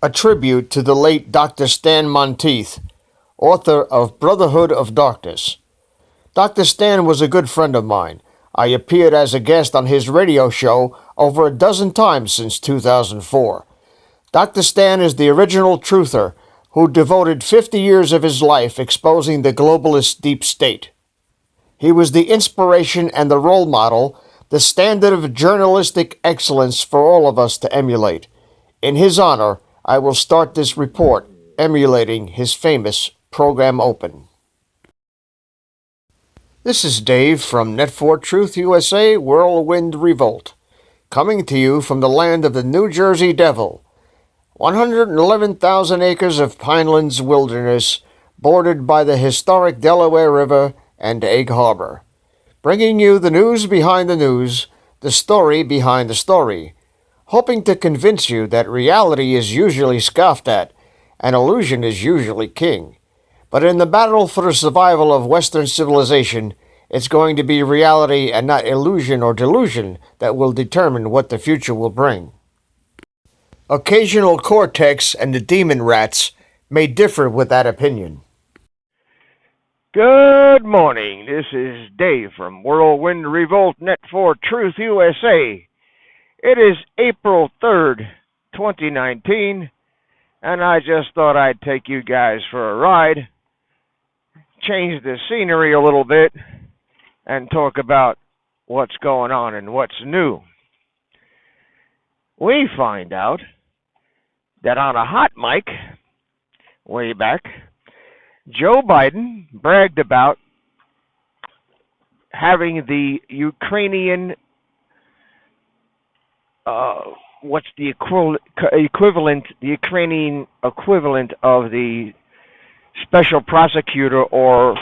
a tribute to the late Dr. Stan Monteith, author of Brotherhood of Darkness. Dr. Stan was a good friend of mine. I appeared as a guest on his radio show over a dozen times since 2004. Dr. Stan is the original truther who devoted 50 years of his life exposing the globalist deep state. He was the inspiration and the role model, the standard of journalistic excellence for all of us to emulate. In his honor, I will start this report emulating his famous Program Open. This is Dave from Net4 Truth USA Whirlwind Revolt, coming to you from the land of the New Jersey Devil, 111,000 acres of pinelands wilderness bordered by the historic Delaware River and Egg Harbor, bringing you the news behind the news, the story behind the story, hoping to convince you that reality is usually scoffed at and illusion is usually king. But in the battle for the survival of Western civilization, it's going to be reality and not illusion or delusion that will determine what the future will bring. Occasional Cortex and the Demon Rats may differ with that opinion. Good morning. This is Dave from Whirlwind Revolt Net4 Truth USA. It is April 3rd, 2019, and I just thought I'd take you guys for a ride, change the scenery a little bit, and talk about what's going on and what's new. We find out that on a hot mic, way back, Joe Biden bragged about having the Ukrainian what's the equivalent, the Ukrainian equivalent of the special prosecutor or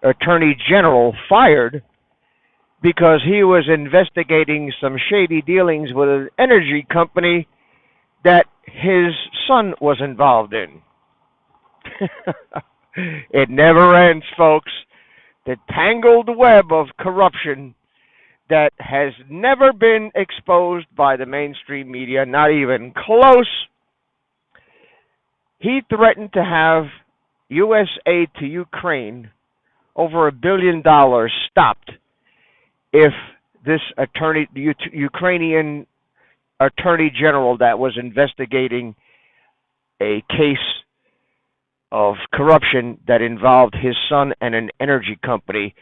attorney general fired because he was investigating some shady dealings with an energy company that his son was involved in. It never ends, folks. The tangled web of corruption that has never been exposed by the mainstream media, not even close. He threatened to have U.S. aid to Ukraine, over $1 billion, stopped if this Ukrainian attorney general that was investigating a case of corruption that involved his son and an energy company.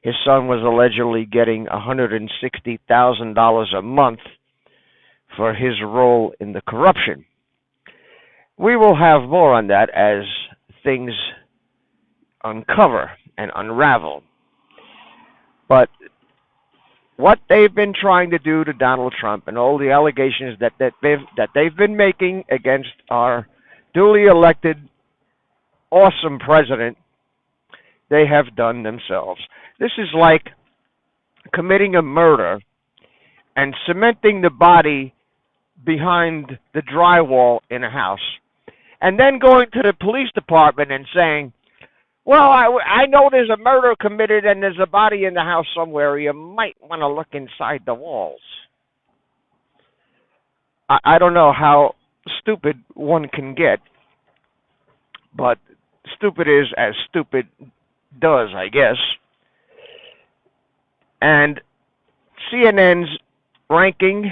His son was allegedly getting $160,000 a month for his role in the corruption. We will have more on that as things uncover and unravel. But what they've been trying to do to Donald Trump and all the allegations that they've been making against our duly elected awesome president, they have done themselves. This is like committing a murder and cementing the body behind the drywall in a house, and then going to the police department and saying, well, I know there's a murder committed and there's a body in the house somewhere. You might want to look inside the walls. I don't know how stupid one can get, but stupid is as stupid does, I guess. And CNN's ranking,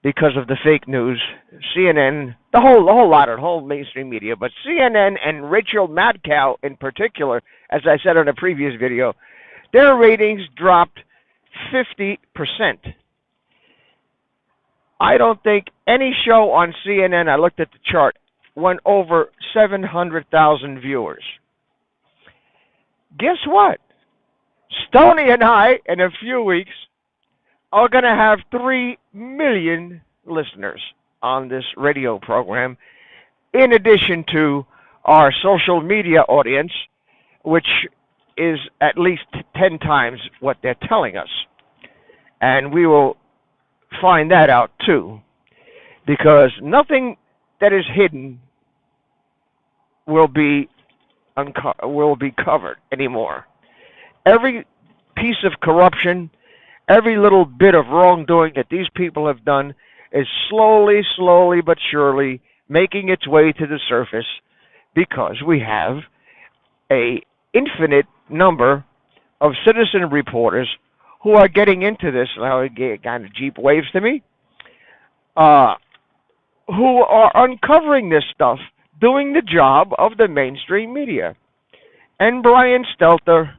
because of the fake news, CNN, the whole mainstream media, but CNN and Rachel Maddow in particular, as I said in a previous video, their ratings dropped 50%. I don't think any show on CNN, I looked at the chart, went over 700,000 viewers. Guess what? Stony and I, in a few weeks, are going to have 3 million listeners on this radio program, in addition to our social media audience, which is at least 10 times what they're telling us. And we will find that out too, because nothing that is hidden will be covered anymore. Every piece of corruption, every little bit of wrongdoing that these people have done is slowly but surely making its way to the surface because we have a infinite number of citizen reporters who are getting into this. Now it kind of Jeep waves to me. Who are uncovering this stuff, doing the job of the mainstream media. And Brian Stelter,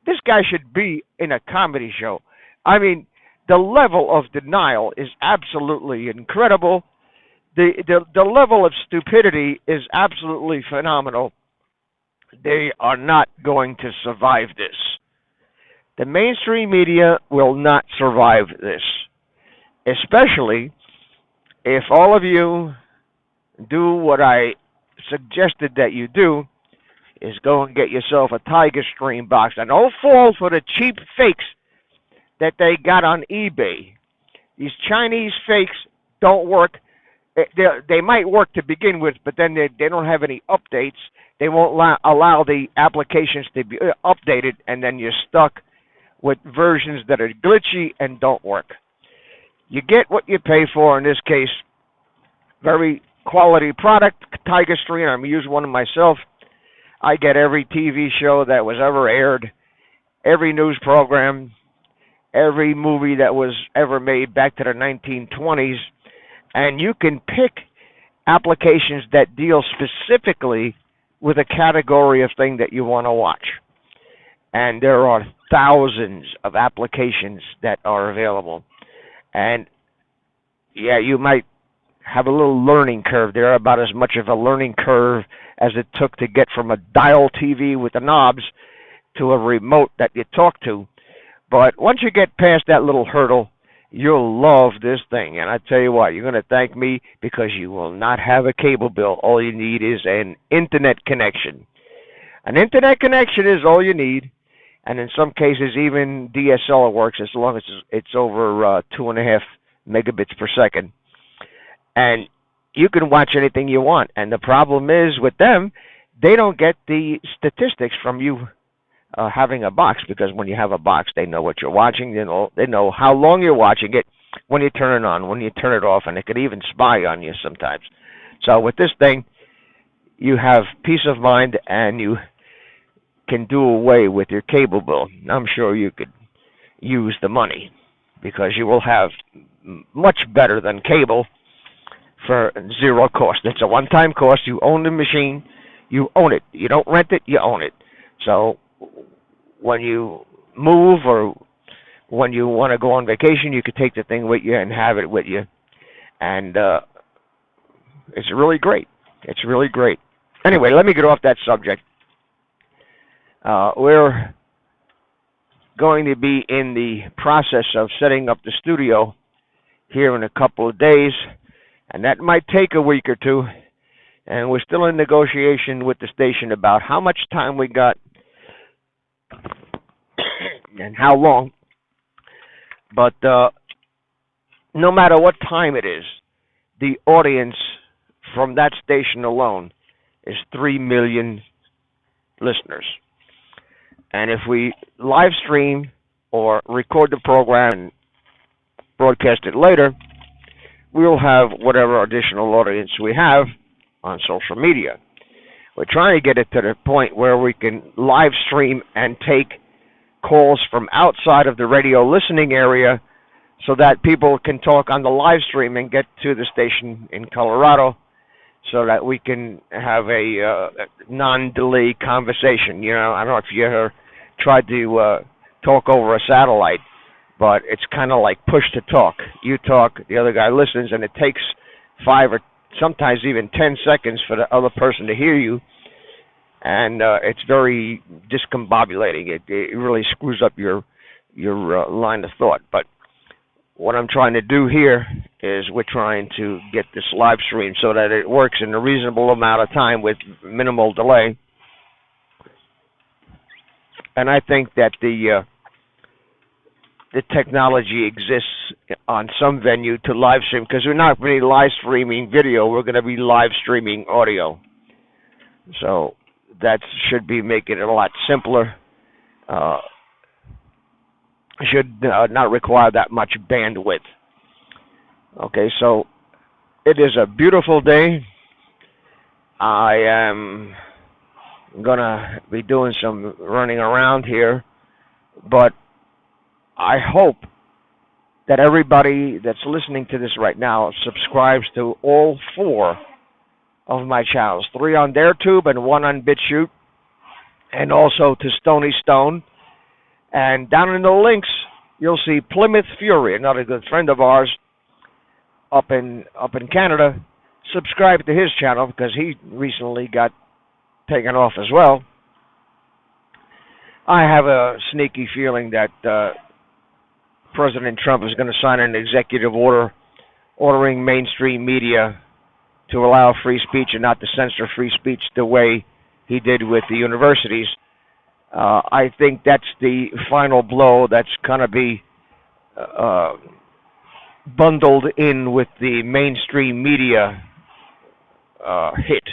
this guy should be in a comedy show. I mean, the level of denial is absolutely incredible. The level of stupidity is absolutely phenomenal. They are not going to survive this. The mainstream media will not survive this, especially if all of you do what I suggested that you do, is go and get yourself a Tiger Stream box. And don't fall for the cheap fakes that they got on eBay. These Chinese fakes don't work. They might work to begin with, but then they don't have any updates. They won't allow the applications to be updated, and then you're stuck with versions that are glitchy and don't work. You get what you pay for. In this case, very quality product, Tiger Stream. I'm using one myself. I get every TV show that was ever aired, every news program, every movie that was ever made back to the 1920s, and you can pick applications that deal specifically with a category of thing that you want to watch. And there are thousands of applications that are available. And yeah, you might have a little learning curve there, about as much of a learning curve as it took to get from a dial TV with the knobs to a remote that you talk to. But once you get past that little hurdle, you'll love this thing. And I tell you what, you're going to thank me, because you will not have a cable bill. All you need is an internet connection. An internet connection is all you need. And in some cases, even DSL works, as long as it's over 2.5 megabits per second. And you can watch anything you want. And the problem is with them, they don't get the statistics from you having a box, because when you have a box, they know what you're watching. They know how long you're watching it, when you turn it on, when you turn it off, and they could even spy on you sometimes. So with this thing, you have peace of mind, and you can do away with your cable bill. I'm sure you could use the money, because you will have much better than cable for zero cost. It's a one-time cost. You own the machine. You own it. You don't rent it. You own it. So when you move or when you want to go on vacation, you could take the thing with you and have it with you. And it's really great. It's really great. Anyway, let me get off that subject. We're going to be in the process of setting up the studio here in a couple of days, and that might take a week or two. And we're still in negotiation with the station about how much time we got and how long. But no matter what time it is, the audience from that station alone is 3 million listeners. And if we live stream or record the program and broadcast it later, we'll have whatever additional audience we have on social media. We're trying to get it to the point where we can live stream and take calls from outside of the radio listening area, so that people can talk on the live stream and get to the station in Colorado, so that we can have a non-delay conversation. You know, I don't know if you ever tried to talk over a satellite, but it's kind of like push to talk. You talk, the other guy listens, and it takes 5 or sometimes even 10 seconds for the other person to hear you. And it's very discombobulating. It really screws up your line of thought. But what I'm trying to do here is we're trying to get this live stream so that it works in a reasonable amount of time with minimal delay. And I think that the technology exists on some venue to live stream, because we're not really live streaming video. We're going to be live streaming audio. So that should be making it a lot simpler. Should not require that much bandwidth. Okay, so It is a beautiful day. I am gonna be doing some running around here, but I hope that everybody that's listening to this right now subscribes to all 4 of my channels, 3 on their tube and 1 on BitChute, and also to Stony Stone. And down in the links, you'll see Plymouth Fury, another good friend of ours up in Canada. Subscribe to his channel because he recently got taken off as well. I have a sneaky feeling that President Trump is going to sign an executive order ordering mainstream media to allow free speech and not to censor free speech the way he did with the universities. I think that's the final blow that's going to be bundled in with the mainstream media hit.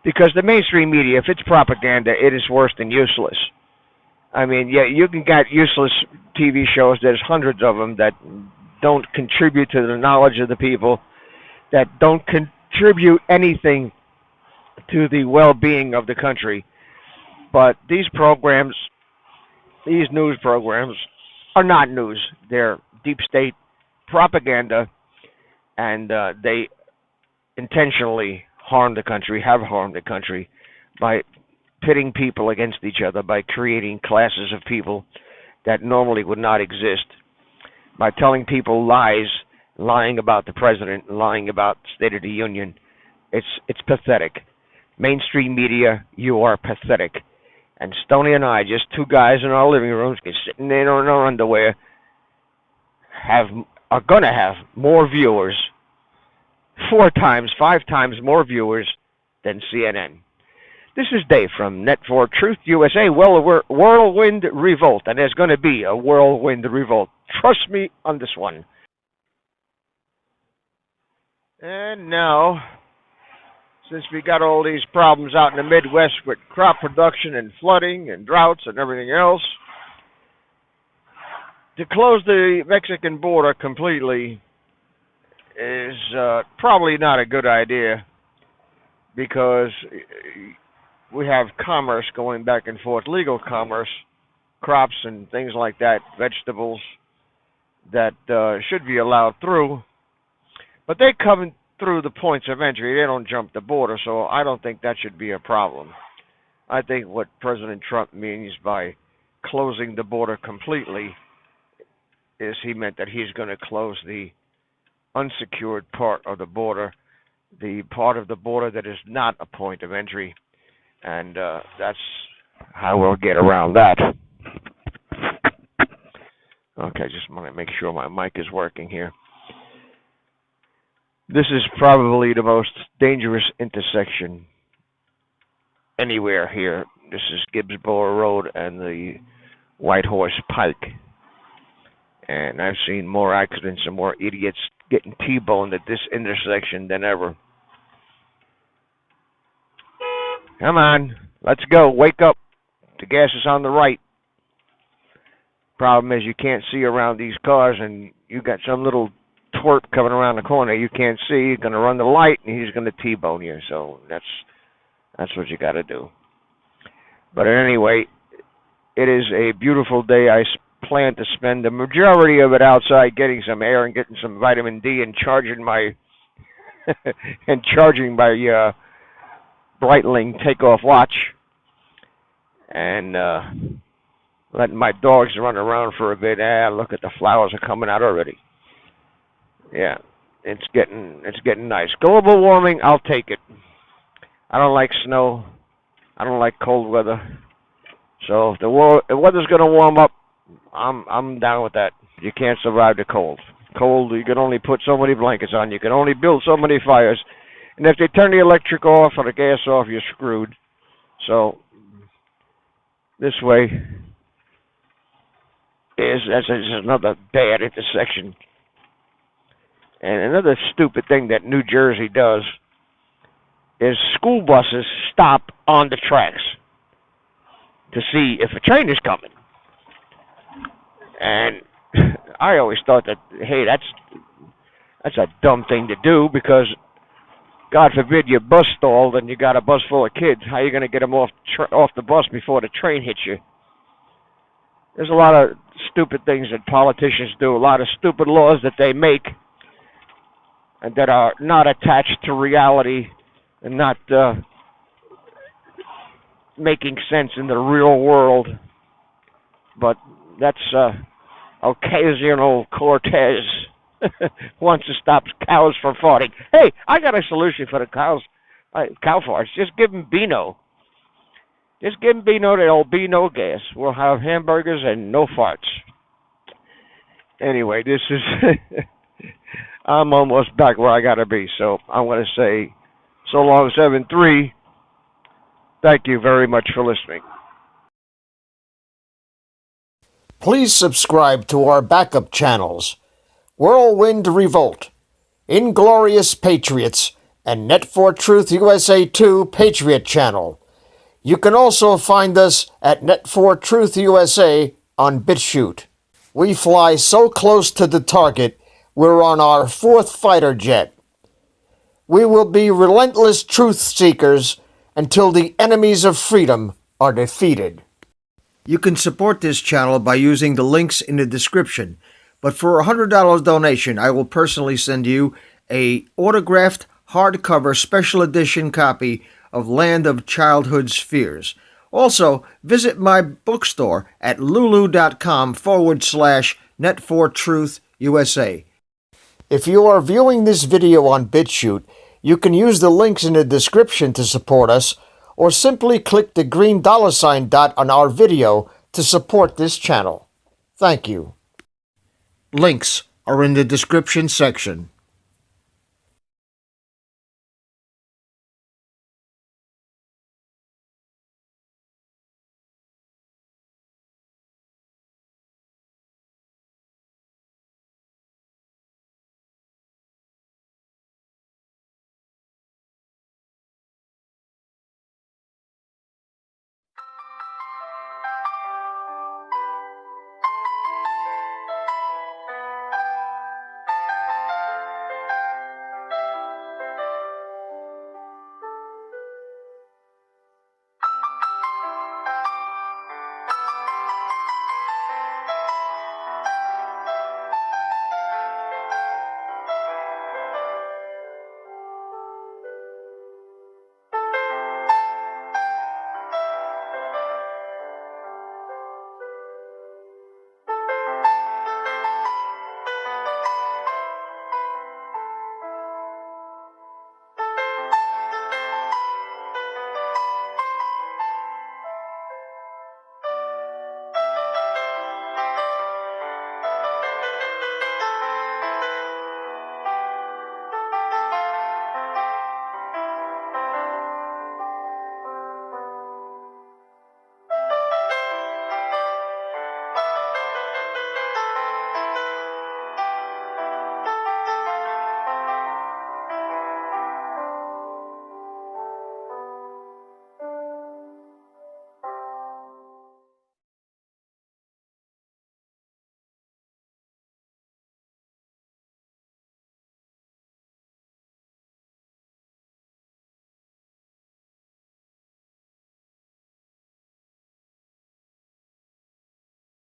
Because the mainstream media, if it's propaganda, it is worse than useless. I mean, yeah, you can get useless TV shows. There's hundreds of them that don't contribute to the knowledge of the people, that don't contribute anything to the well-being of the country. But these programs, these news programs, are not news. They're deep state propaganda, and they intentionally harm the country, have harmed the country, by pitting people against each other, by creating classes of people that normally would not exist, by telling people lies, lying about the president, lying about the State of the Union. It's pathetic. Mainstream media, you are pathetic. And Stony and I, just 2 guys in our living rooms, sitting there in our underwear, are going to have more viewers, 4 times, 5 times more viewers than CNN. This is Dave from Net for Truth USA. Well, we're Whirlwind Revolt, and there's going to be a Whirlwind Revolt. Trust me on this one. And now, since we got all these problems out in the Midwest with crop production and flooding and droughts and everything else, to close the Mexican border completely is probably not a good idea, because we have commerce going back and forth, legal commerce, crops and things like that, vegetables that should be allowed through, but they come through the points of entry. They don't jump the border, so I don't think that should be a problem. I think what President Trump means by closing the border completely is he meant that he's going to close the unsecured part of the border, the part of the border that is not a point of entry, and that's how we'll get around that. Okay, just want to make sure my mic is working here. This is probably the most dangerous intersection anywhere here. This is Gibbsboro Road and the White Horse Pike. And I've seen more accidents and more idiots getting T-boned at this intersection than ever. Come on, let's go. Wake up. The gas is on the right. Problem is you can't see around these cars, and you got some little twerp coming around the corner you can't see. He's going to run the light, and he's going to T-bone you. So that's what you got to do. But anyway, it is a beautiful day. I plan to spend the majority of it outside getting some air and getting some vitamin D and charging my Breitling takeoff watch, and letting my dogs run around for a bit. Look at the flowers are coming out already. Yeah, it's getting nice. Global warming, I'll take it. I don't like snow. I don't like cold weather. So if the weather's going to warm up, I'm down with that. You can't survive the cold. Cold, you can only put so many blankets on. You can only build so many fires. And if they turn the electric off or the gas off, you're screwed. So this way is another bad intersection. And another stupid thing that New Jersey does is school buses stop on the tracks to see if a train is coming. And I always thought that, hey, That's a dumb thing to do because, God forbid, you're bus stalled and you got a bus full of kids. How are you going to get them off the bus before the train hits you? There's a lot of stupid things that politicians do, a lot of stupid laws that they make and that are not attached to reality and not making sense in the real world. But that's Ocasio-Cortez wants to stop cows from farting. Hey, I got a solution for the cow farts. Just give them Beano. Just give them Beano, there'll be no gas. We'll have hamburgers and no farts. Anyway, this is... I'm almost back where I gotta be, so I'm gonna say so long, 7-3. Thank you very much for listening. Please subscribe to our backup channels, Whirlwind Revolt, Inglorious Patriots, and Net4Truth USA 2 Patriot channel. You can also find us at Net4Truth USA on BitChute. We fly so close to the target, we're on our 4th fighter jet. We will be relentless truth seekers until the enemies of freedom are defeated. You can support this channel by using the links in the description, but for a $100 donation, I will personally send you a autographed hardcover special edition copy of Land of Childhood's Fears. Also, visit my bookstore at lulu.com/Net4Truth USA. If you are viewing this video on BitChute, you can use the links in the description to support us, or simply click the green $ dot on our video to support this channel. Thank you. Links are in the description section.